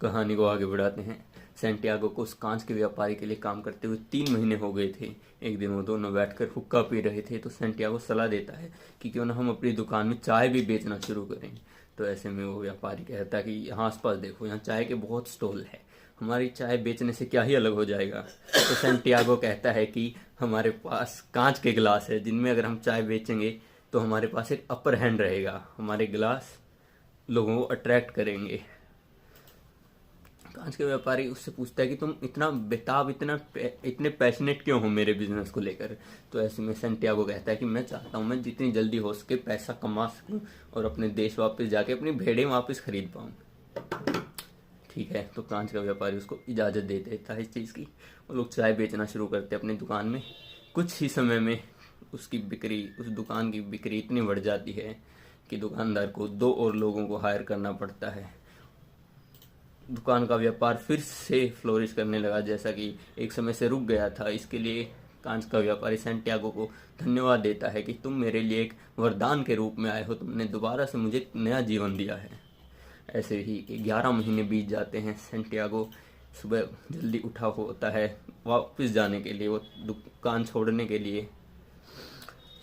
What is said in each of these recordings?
कहानी को आगे बढ़ाते हैं। सैंटियागो को उस कांच के व्यापारी के लिए काम करते हुए 3 महीने हो गए थे। एक दिन वो दोनों बैठकर हुक्का पी रहे थे तो सैंटियागो सलाह देता है कि क्यों ना हम अपनी दुकान में चाय भी बेचना शुरू करें। तो ऐसे में वो व्यापारी कहता है कि यहाँ आसपास देखो, यहाँ चाय के बहुत स्टॉल है, हमारी चाय बेचने से क्या ही अलग हो जाएगा। तो सैंटियागो कहता है कि हमारे पास कांच के गिलास है जिनमें अगर हम चाय बेचेंगे तो हमारे पास एक अपर हैंड रहेगा, हमारे गिलास लोगों को अट्रैक्ट करेंगे। कांच के व्यापारी उससे पूछता है कि तुम इतना बेताब, इतने पैशनेट क्यों हो मेरे बिजनेस को लेकर। तो ऐसे में सैंटियागो कहता है कि मैं चाहता हूँ मैं जितनी जल्दी हो सके पैसा कमा सकूँ और अपने देश वापस जाके अपनी भेड़ें वापस खरीद पाऊँ। ठीक है, तो कांच का व्यापारी उसको इजाज़त दे देता है इस चीज़ की। वो लोग चाय बेचना शुरू करते हैं अपनी दुकान में। कुछ ही समय में उस दुकान की बिक्री इतनी बढ़ जाती है कि दुकानदार को 2 और लोगों को हायर करना पड़ता है। दुकान का व्यापार फिर से फ्लोरिश करने लगा, जैसा कि एक समय से रुक गया था। इसके लिए कांच का व्यापारी सैंटियागो को धन्यवाद देता है कि तुम मेरे लिए एक वरदान के रूप में आए हो, तुमने दोबारा से मुझे नया जीवन दिया है। ऐसे ही 11 महीने बीत जाते हैं। सैंटियागो सुबह जल्दी उठा होता है वापस जाने के लिए, वो दुकान छोड़ने के लिए।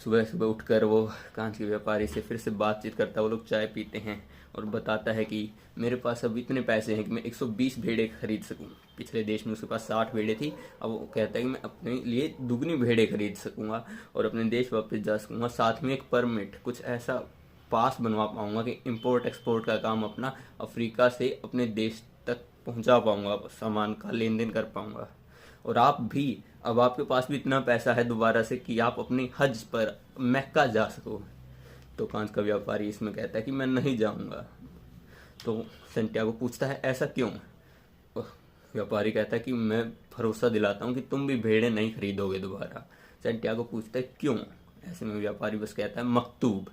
सुबह सुबह उठकर वो कांच के व्यापारी से फिर से बातचीत करता है। वो लोग चाय पीते हैं और बताता है कि मेरे पास अब इतने पैसे हैं कि मैं 120 भेड़ें खरीद सकूं। पिछले देश में उसके पास 60 भेड़ें थी, अब वो कहता है कि मैं अपने लिए दुगनी भेड़ें खरीद सकूंगा और अपने देश वापस जा सकूंगा। साथ में एक परमिट, कुछ ऐसा पास बनवा पाऊंगा कि इंपोर्ट एक्सपोर्ट का काम अपना अफ्रीका से अपने देश तक पहुंचा पाऊंगा, सामान का लेन देन कर पाऊंगा। और आप भी, अब आपके पास भी इतना पैसा है दोबारा से कि आप अपनी हज पर मक्का जा सको। तो कांच का व्यापारी इसमें कहता है कि मैं नहीं जाऊंगा। तो सैंटियागो पूछता है ऐसा क्यों। व्यापारी कहता है कि मैं भरोसा दिलाता हूँ कि तुम भी भेड़ें नहीं खरीदोगे दोबारा। सैंटियागो पूछता है क्यों। ऐसे में व्यापारी बस कहता है मकतूब।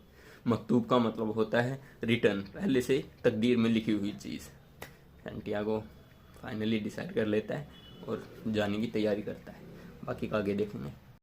मकतूब का मतलब होता है रिटर्न, पहले से तकदीर में लिखी हुई चीज़। सैंटियागो फाइनली डिसाइड कर लेता है और जाने की तैयारी करता है। बाकी का आगे देखेंगे।